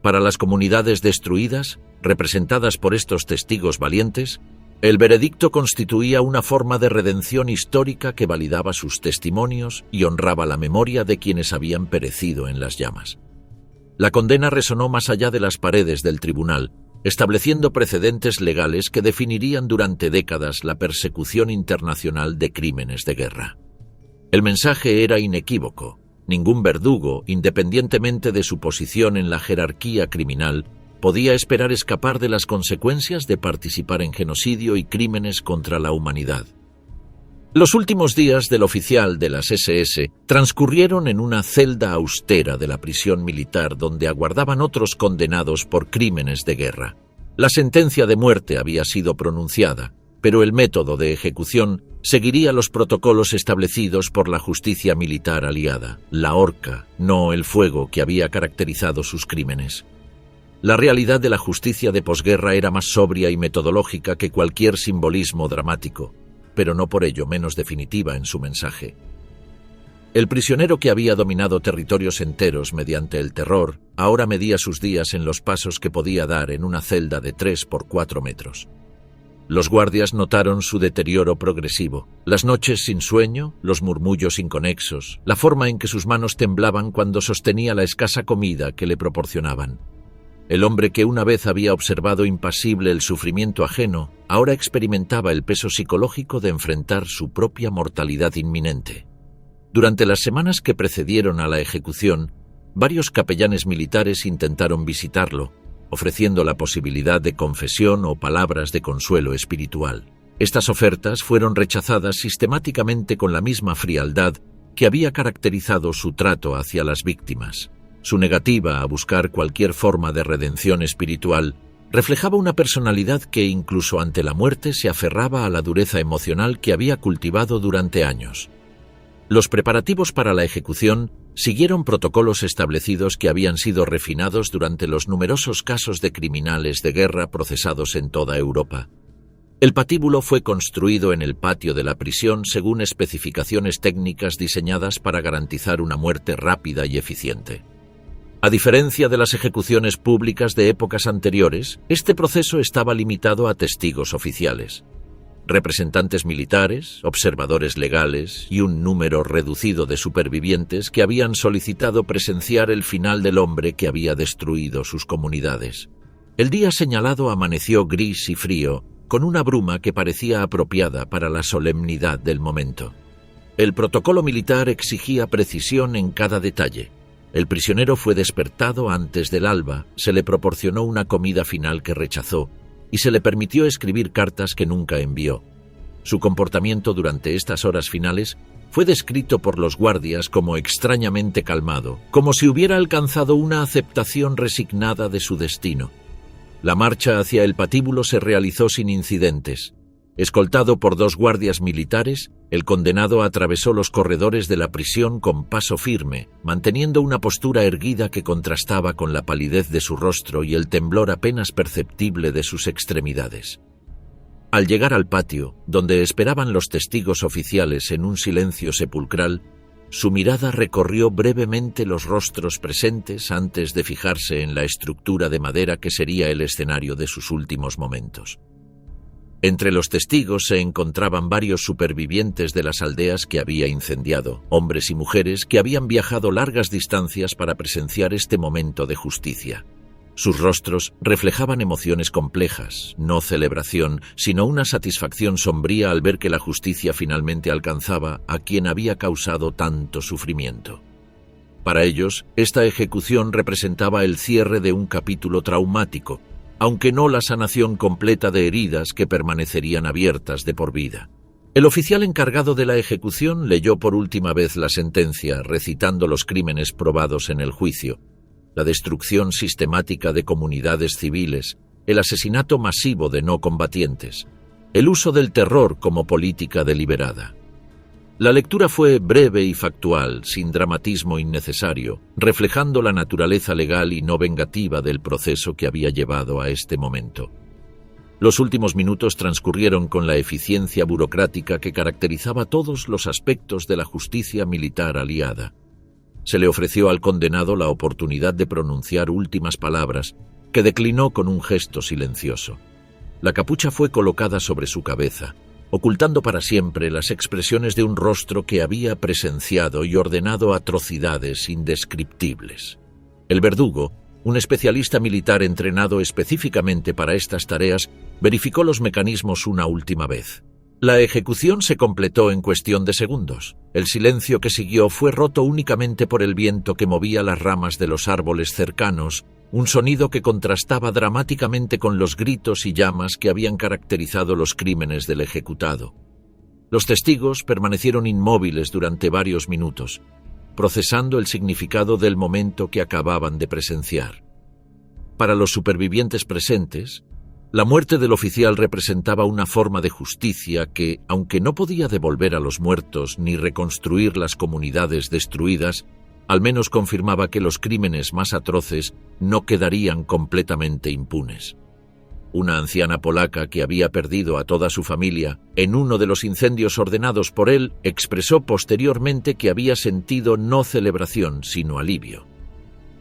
Para las comunidades destruidas, representadas por estos testigos valientes, el veredicto constituía una forma de redención histórica que validaba sus testimonios y honraba la memoria de quienes habían perecido en las llamas. La condena resonó más allá de las paredes del tribunal, estableciendo precedentes legales que definirían durante décadas la persecución internacional de crímenes de guerra. El mensaje era inequívoco. Ningún verdugo, independientemente de su posición en la jerarquía criminal, podía esperar escapar de las consecuencias de participar en genocidio y crímenes contra la humanidad. Los últimos días del oficial de las SS transcurrieron en una celda austera de la prisión militar donde aguardaban otros condenados por crímenes de guerra. La sentencia de muerte había sido pronunciada, pero el método de ejecución seguiría los protocolos establecidos por la justicia militar aliada, la horca, no el fuego que había caracterizado sus crímenes. La realidad de la justicia de posguerra era más sobria y metodológica que cualquier simbolismo dramático, pero no por ello menos definitiva en su mensaje. El prisionero que había dominado territorios enteros mediante el terror, ahora medía sus días en los pasos que podía dar en una celda de 3 por 4 metros. Los guardias notaron su deterioro progresivo, las noches sin sueño, los murmullos inconexos, la forma en que sus manos temblaban cuando sostenía la escasa comida que le proporcionaban. El hombre que una vez había observado impasible el sufrimiento ajeno, ahora experimentaba el peso psicológico de enfrentar su propia mortalidad inminente. Durante las semanas que precedieron a la ejecución, varios capellanes militares intentaron visitarlo, ofreciendo la posibilidad de confesión o palabras de consuelo espiritual. Estas ofertas fueron rechazadas sistemáticamente con la misma frialdad que había caracterizado su trato hacia las víctimas. Su negativa a buscar cualquier forma de redención espiritual reflejaba una personalidad que incluso ante la muerte se aferraba a la dureza emocional que había cultivado durante años. Los preparativos para la ejecución siguieron protocolos establecidos que habían sido refinados durante los numerosos casos de criminales de guerra procesados en toda Europa. El patíbulo fue construido en el patio de la prisión según especificaciones técnicas diseñadas para garantizar una muerte rápida y eficiente. A diferencia de las ejecuciones públicas de épocas anteriores, este proceso estaba limitado a testigos oficiales. Representantes militares, observadores legales y un número reducido de supervivientes que habían solicitado presenciar el final del hombre que había destruido sus comunidades. El día señalado amaneció gris y frío, con una bruma que parecía apropiada para la solemnidad del momento. El protocolo militar exigía precisión en cada detalle. El prisionero fue despertado antes del alba, se le proporcionó una comida final que rechazó y se le permitió escribir cartas que nunca envió. Su comportamiento durante estas horas finales fue descrito por los guardias como extrañamente calmado, como si hubiera alcanzado una aceptación resignada de su destino. La marcha hacia el patíbulo se realizó sin incidentes. Escoltado por 2 guardias militares, el condenado atravesó los corredores de la prisión con paso firme, manteniendo una postura erguida que contrastaba con la palidez de su rostro y el temblor apenas perceptible de sus extremidades. Al llegar al patio, donde esperaban los testigos oficiales en un silencio sepulcral, su mirada recorrió brevemente los rostros presentes antes de fijarse en la estructura de madera que sería el escenario de sus últimos momentos. Entre los testigos se encontraban varios supervivientes de las aldeas que había incendiado, hombres y mujeres que habían viajado largas distancias para presenciar este momento de justicia. Sus rostros reflejaban emociones complejas, no celebración, sino una satisfacción sombría al ver que la justicia finalmente alcanzaba a quien había causado tanto sufrimiento. Para ellos, esta ejecución representaba el cierre de un capítulo traumático, aunque no la sanación completa de heridas que permanecerían abiertas de por vida. El oficial encargado de la ejecución leyó por última vez la sentencia, recitando los crímenes probados en el juicio: la destrucción sistemática de comunidades civiles, el asesinato masivo de no combatientes, el uso del terror como política deliberada. La lectura fue breve y factual, sin dramatismo innecesario, reflejando la naturaleza legal y no vengativa del proceso que había llevado a este momento. Los últimos minutos transcurrieron con la eficiencia burocrática que caracterizaba todos los aspectos de la justicia militar aliada. Se le ofreció al condenado la oportunidad de pronunciar últimas palabras, que declinó con un gesto silencioso. La capucha fue colocada sobre su cabeza, ocultando para siempre las expresiones de un rostro que había presenciado y ordenado atrocidades indescriptibles. El verdugo, un especialista militar entrenado específicamente para estas tareas, verificó los mecanismos una última vez. La ejecución se completó en cuestión de segundos. El silencio que siguió fue roto únicamente por el viento que movía las ramas de los árboles cercanos, un sonido que contrastaba dramáticamente con los gritos y llamas que habían caracterizado los crímenes del ejecutado. Los testigos permanecieron inmóviles durante varios minutos, procesando el significado del momento que acababan de presenciar. Para los supervivientes presentes, la muerte del oficial representaba una forma de justicia que, aunque no podía devolver a los muertos ni reconstruir las comunidades destruidas, al menos confirmaba que los crímenes más atroces no quedarían completamente impunes. Una anciana polaca que había perdido a toda su familia en uno de los incendios ordenados por él expresó posteriormente que había sentido no celebración, sino alivio.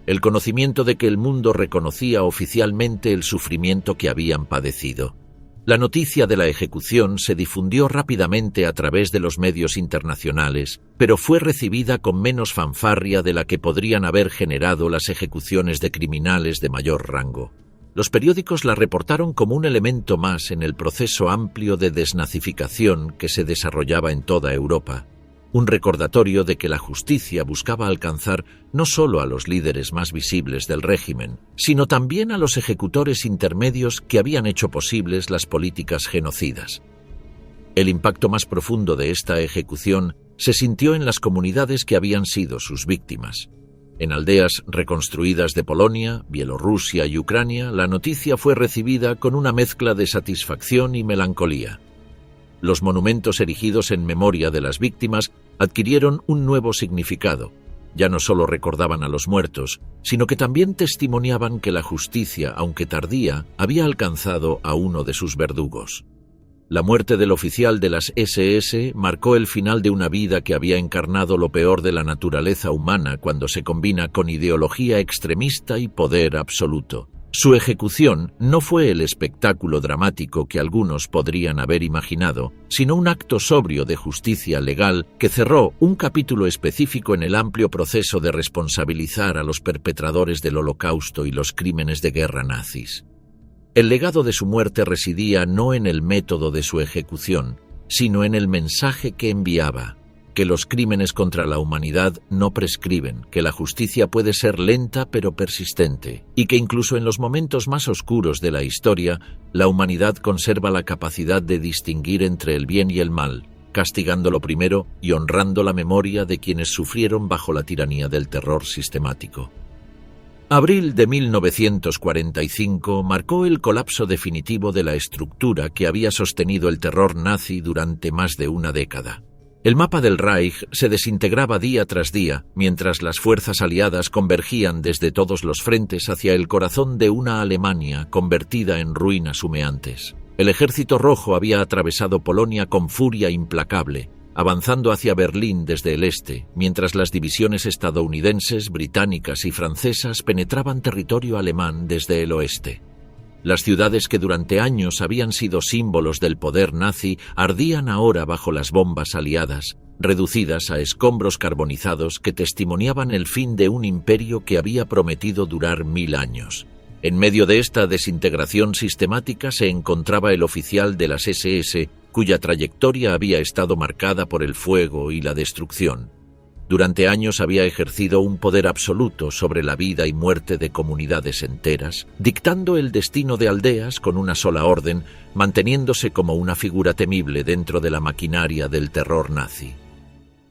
El conocimiento de que el mundo reconocía oficialmente el sufrimiento que habían padecido. La noticia de la ejecución se difundió rápidamente a través de los medios internacionales, pero fue recibida con menos fanfarria de la que podrían haber generado las ejecuciones de criminales de mayor rango. Los periódicos la reportaron como un elemento más en el proceso amplio de desnazificación que se desarrollaba en toda Europa. Un recordatorio de que la justicia buscaba alcanzar no solo a los líderes más visibles del régimen, sino también a los ejecutores intermedios que habían hecho posibles las políticas genocidas. El impacto más profundo de esta ejecución se sintió en las comunidades que habían sido sus víctimas. En aldeas reconstruidas de Polonia, Bielorrusia y Ucrania, la noticia fue recibida con una mezcla de satisfacción y melancolía. Los monumentos erigidos en memoria de las víctimas adquirieron un nuevo significado. Ya no solo recordaban a los muertos, sino que también testimoniaban que la justicia, aunque tardía, había alcanzado a uno de sus verdugos. La muerte del oficial de las SS marcó el final de una vida que había encarnado lo peor de la naturaleza humana cuando se combina con ideología extremista y poder absoluto. Su ejecución no fue el espectáculo dramático que algunos podrían haber imaginado, sino un acto sobrio de justicia legal que cerró un capítulo específico en el amplio proceso de responsabilizar a los perpetradores del Holocausto y los crímenes de guerra nazis. El legado de su muerte residía no en el método de su ejecución, sino en el mensaje que enviaba, que los crímenes contra la humanidad no prescriben, que la justicia puede ser lenta pero persistente, y que incluso en los momentos más oscuros de la historia, la humanidad conserva la capacidad de distinguir entre el bien y el mal, castigando lo primero y honrando la memoria de quienes sufrieron bajo la tiranía del terror sistemático. Abril de 1945 marcó el colapso definitivo de la estructura que había sostenido el terror nazi durante más de una década. El mapa del Reich se desintegraba día tras día, mientras las fuerzas aliadas convergían desde todos los frentes hacia el corazón de una Alemania convertida en ruinas humeantes. El Ejército Rojo había atravesado Polonia con furia implacable, avanzando hacia Berlín desde el este, mientras las divisiones estadounidenses, británicas y francesas penetraban territorio alemán desde el oeste. Las ciudades que durante años habían sido símbolos del poder nazi ardían ahora bajo las bombas aliadas, reducidas a escombros carbonizados que testimoniaban el fin de un imperio que había prometido durar 1000 años. En medio de esta desintegración sistemática se encontraba el oficial de las SS, cuya trayectoria había estado marcada por el fuego y la destrucción. Durante años había ejercido un poder absoluto sobre la vida y muerte de comunidades enteras, dictando el destino de aldeas con una sola orden, manteniéndose como una figura temible dentro de la maquinaria del terror nazi.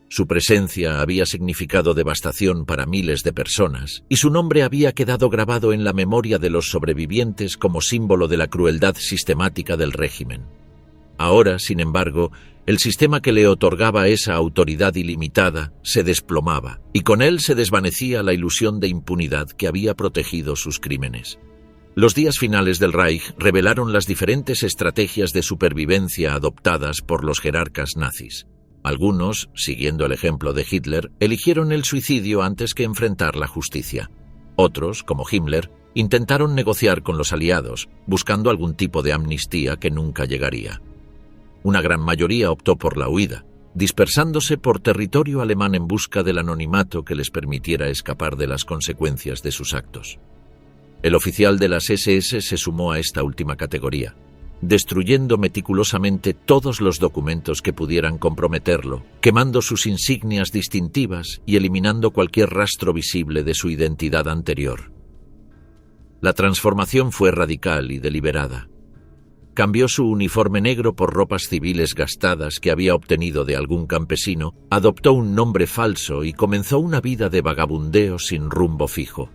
Su presencia había significado devastación para miles de personas, y su nombre había quedado grabado en la memoria de los sobrevivientes como símbolo de la crueldad sistemática del régimen. Ahora, sin embargo, el sistema que le otorgaba esa autoridad ilimitada se desplomaba, y con él se desvanecía la ilusión de impunidad que había protegido sus crímenes. Los días finales del Reich revelaron las diferentes estrategias de supervivencia adoptadas por los jerarcas nazis. Algunos, siguiendo el ejemplo de Hitler, eligieron el suicidio antes que enfrentar la justicia. Otros, como Himmler, intentaron negociar con los aliados, buscando algún tipo de amnistía que nunca llegaría. Una gran mayoría optó por la huida, dispersándose por territorio alemán en busca del anonimato que les permitiera escapar de las consecuencias de sus actos. El oficial de las SS se sumó a esta última categoría, destruyendo meticulosamente todos los documentos que pudieran comprometerlo, quemando sus insignias distintivas y eliminando cualquier rastro visible de su identidad anterior. La transformación fue radical y deliberada. Cambió su uniforme negro por ropas civiles gastadas que había obtenido de algún campesino, adoptó un nombre falso y comenzó una vida de vagabundeo sin rumbo fijo.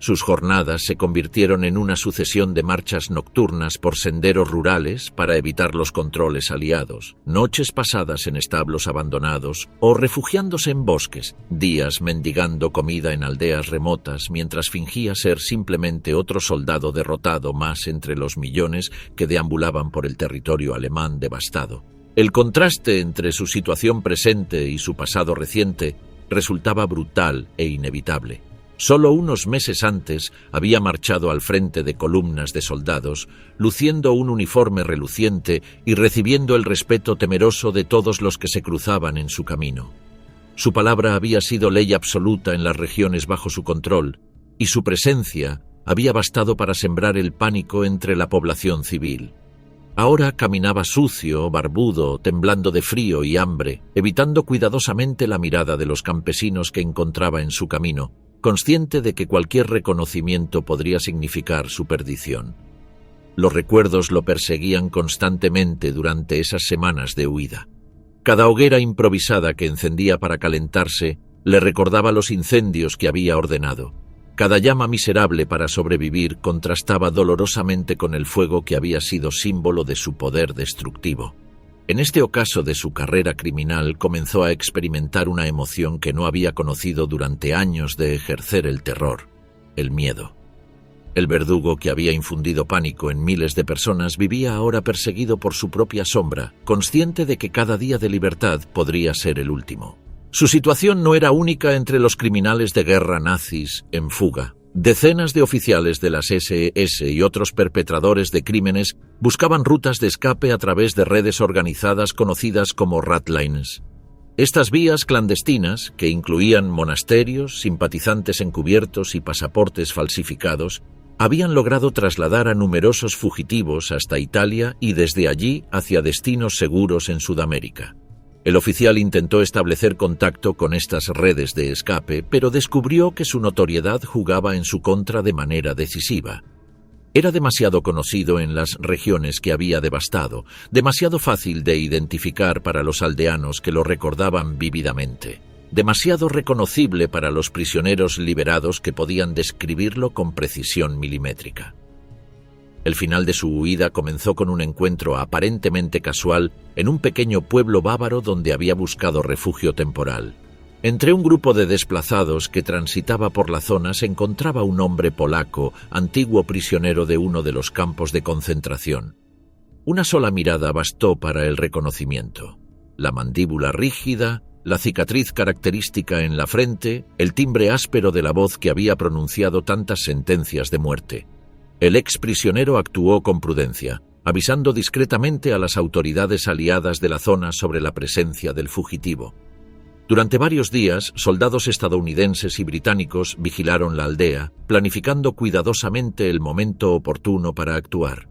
Sus jornadas se convirtieron en una sucesión de marchas nocturnas por senderos rurales para evitar los controles aliados, noches pasadas en establos abandonados o refugiándose en bosques, días mendigando comida en aldeas remotas mientras fingía ser simplemente otro soldado derrotado más entre los millones que deambulaban por el territorio alemán devastado. El contraste entre su situación presente y su pasado reciente resultaba brutal e inevitable. Solo unos meses antes había marchado al frente de columnas de soldados, luciendo un uniforme reluciente y recibiendo el respeto temeroso de todos los que se cruzaban en su camino. Su palabra había sido ley absoluta en las regiones bajo su control, y su presencia había bastado para sembrar el pánico entre la población civil. Ahora caminaba sucio, barbudo, temblando de frío y hambre, evitando cuidadosamente la mirada de los campesinos que encontraba en su camino, consciente de que cualquier reconocimiento podría significar su perdición. Los recuerdos lo perseguían constantemente durante esas semanas de huida. Cada hoguera improvisada que encendía para calentarse le recordaba los incendios que había ordenado. Cada llama miserable para sobrevivir contrastaba dolorosamente con el fuego que había sido símbolo de su poder destructivo. En este ocaso de su carrera criminal comenzó a experimentar una emoción que no había conocido durante años de ejercer el terror, el miedo. El verdugo que había infundido pánico en miles de personas vivía ahora perseguido por su propia sombra, consciente de que cada día de libertad podría ser el último. Su situación no era única entre los criminales de guerra nazis en fuga. Decenas de oficiales de las SS y otros perpetradores de crímenes buscaban rutas de escape a través de redes organizadas conocidas como Ratlines. Estas vías clandestinas, que incluían monasterios, simpatizantes encubiertos y pasaportes falsificados, habían logrado trasladar a numerosos fugitivos hasta Italia y desde allí hacia destinos seguros en Sudamérica. El oficial intentó establecer contacto con estas redes de escape, pero descubrió que su notoriedad jugaba en su contra de manera decisiva. Era demasiado conocido en las regiones que había devastado, demasiado fácil de identificar para los aldeanos que lo recordaban vívidamente, demasiado reconocible para los prisioneros liberados que podían describirlo con precisión milimétrica. El final de su huida comenzó con un encuentro aparentemente casual en un pequeño pueblo bávaro donde había buscado refugio temporal. Entre un grupo de desplazados que transitaba por la zona se encontraba un hombre polaco, antiguo prisionero de uno de los campos de concentración. Una sola mirada bastó para el reconocimiento. La mandíbula rígida, la cicatriz característica en la frente, el timbre áspero de la voz que había pronunciado tantas sentencias de muerte. El ex prisionero actuó con prudencia, avisando discretamente a las autoridades aliadas de la zona sobre la presencia del fugitivo. Durante varios días, soldados estadounidenses y británicos vigilaron la aldea, planificando cuidadosamente el momento oportuno para actuar.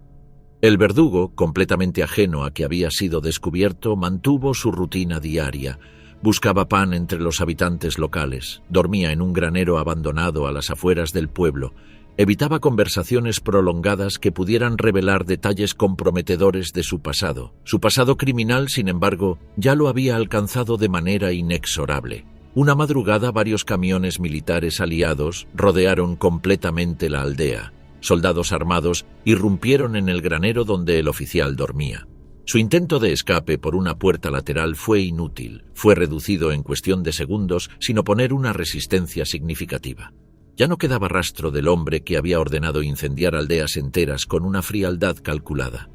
El verdugo, completamente ajeno a que había sido descubierto, mantuvo su rutina diaria. Buscaba pan entre los habitantes locales, dormía en un granero abandonado a las afueras del pueblo, evitaba conversaciones prolongadas que pudieran revelar detalles comprometedores de su pasado. Su pasado criminal, sin embargo, ya lo había alcanzado de manera inexorable. Una madrugada, varios camiones militares aliados rodearon completamente la aldea. Soldados armados irrumpieron en el granero donde el oficial dormía. Su intento de escape por una puerta lateral fue inútil. Fue reducido en cuestión de segundos sin oponer una resistencia significativa. Ya no quedaba rastro del hombre que había ordenado incendiar aldeas enteras con una frialdad calculada.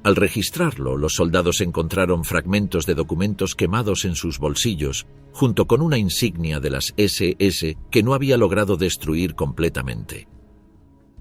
Al registrarlo, los soldados encontraron fragmentos de documentos quemados en sus bolsillos, junto con una insignia de las SS que no había logrado destruir completamente.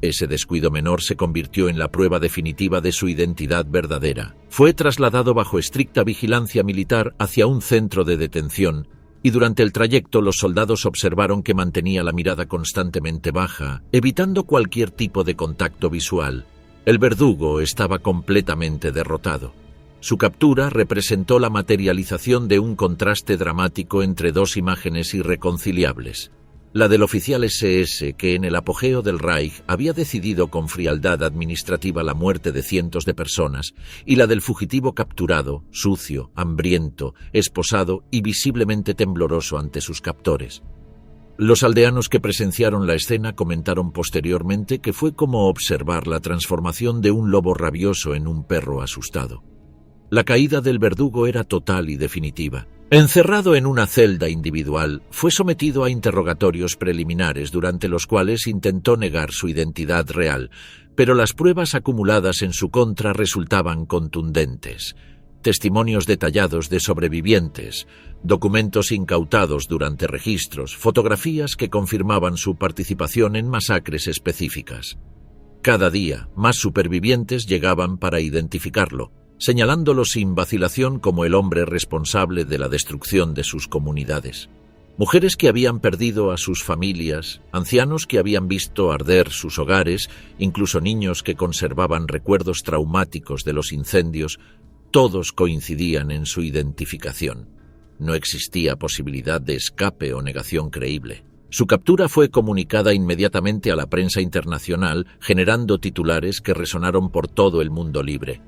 Ese descuido menor se convirtió en la prueba definitiva de su identidad verdadera. Fue trasladado bajo estricta vigilancia militar hacia un centro de detención, y durante el trayecto los soldados observaron que mantenía la mirada constantemente baja, evitando cualquier tipo de contacto visual. El verdugo estaba completamente derrotado. Su captura representó la materialización de un contraste dramático entre dos imágenes irreconciliables. La del oficial SS que en el apogeo del Reich había decidido con frialdad administrativa la muerte de cientos de personas, y la del fugitivo capturado, sucio, hambriento, esposado y visiblemente tembloroso ante sus captores. Los aldeanos que presenciaron la escena comentaron posteriormente que fue como observar la transformación de un lobo rabioso en un perro asustado. La caída del verdugo era total y definitiva. Encerrado en una celda individual, fue sometido a interrogatorios preliminares durante los cuales intentó negar su identidad real, pero las pruebas acumuladas en su contra resultaban contundentes. Testimonios detallados de sobrevivientes, documentos incautados durante registros, fotografías que confirmaban su participación en masacres específicas. Cada día, más supervivientes llegaban para identificarlo, señalándolo sin vacilación como el hombre responsable de la destrucción de sus comunidades. Mujeres que habían perdido a sus familias, ancianos que habían visto arder sus hogares, incluso niños que conservaban recuerdos traumáticos de los incendios, todos coincidían en su identificación. No existía posibilidad de escape o negación creíble. Su captura fue comunicada inmediatamente a la prensa internacional, generando titulares que resonaron por todo el mundo libre.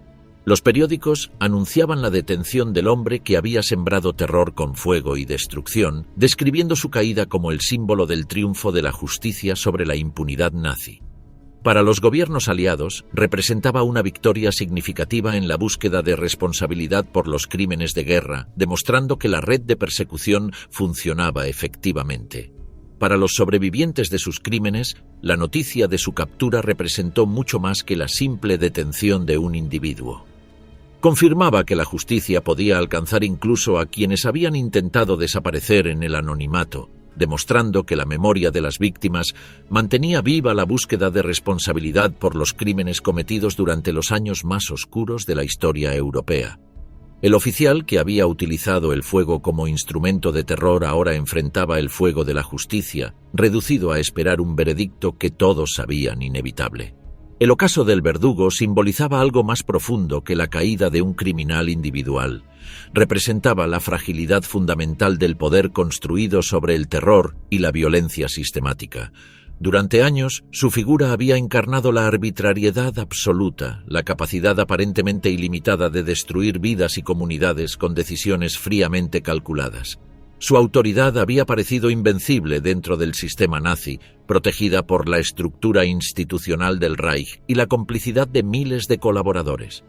Los periódicos anunciaban la detención del hombre que había sembrado terror con fuego y destrucción, describiendo su caída como el símbolo del triunfo de la justicia sobre la impunidad nazi. Para los gobiernos aliados, representaba una victoria significativa en la búsqueda de responsabilidad por los crímenes de guerra, demostrando que la red de persecución funcionaba efectivamente. Para los sobrevivientes de sus crímenes, la noticia de su captura representó mucho más que la simple detención de un individuo. Confirmaba que la justicia podía alcanzar incluso a quienes habían intentado desaparecer en el anonimato, demostrando que la memoria de las víctimas mantenía viva la búsqueda de responsabilidad por los crímenes cometidos durante los años más oscuros de la historia europea. El oficial que había utilizado el fuego como instrumento de terror ahora enfrentaba el fuego de la justicia, reducido a esperar un veredicto que todos sabían inevitable. El ocaso del verdugo simbolizaba algo más profundo que la caída de un criminal individual. Representaba la fragilidad fundamental del poder construido sobre el terror y la violencia sistemática. Durante años, su figura había encarnado la arbitrariedad absoluta, la capacidad aparentemente ilimitada de destruir vidas y comunidades con decisiones fríamente calculadas. Su autoridad había parecido invencible dentro del sistema nazi, protegida por la estructura institucional del Reich y la complicidad de miles de colaboradores.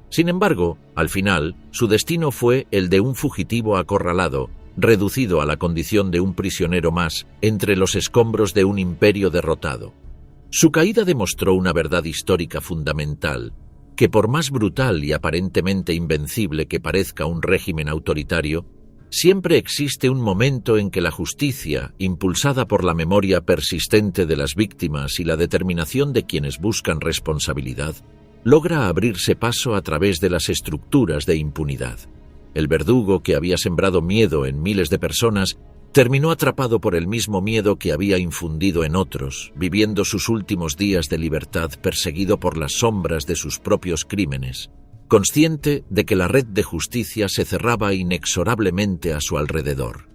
Sin embargo, al final, su destino fue el de un fugitivo acorralado, reducido a la condición de un prisionero más entre los escombros de un imperio derrotado. Su caída demostró una verdad histórica fundamental, que por más brutal y aparentemente invencible que parezca un régimen autoritario, siempre existe un momento en que la justicia, impulsada por la memoria persistente de las víctimas y la determinación de quienes buscan responsabilidad, logra abrirse paso a través de las estructuras de impunidad. El verdugo, que había sembrado miedo en miles de personas, terminó atrapado por el mismo miedo que había infundido en otros, viviendo sus últimos días de libertad perseguido por las sombras de sus propios crímenes, consciente de que la red de justicia se cerraba inexorablemente a su alrededor.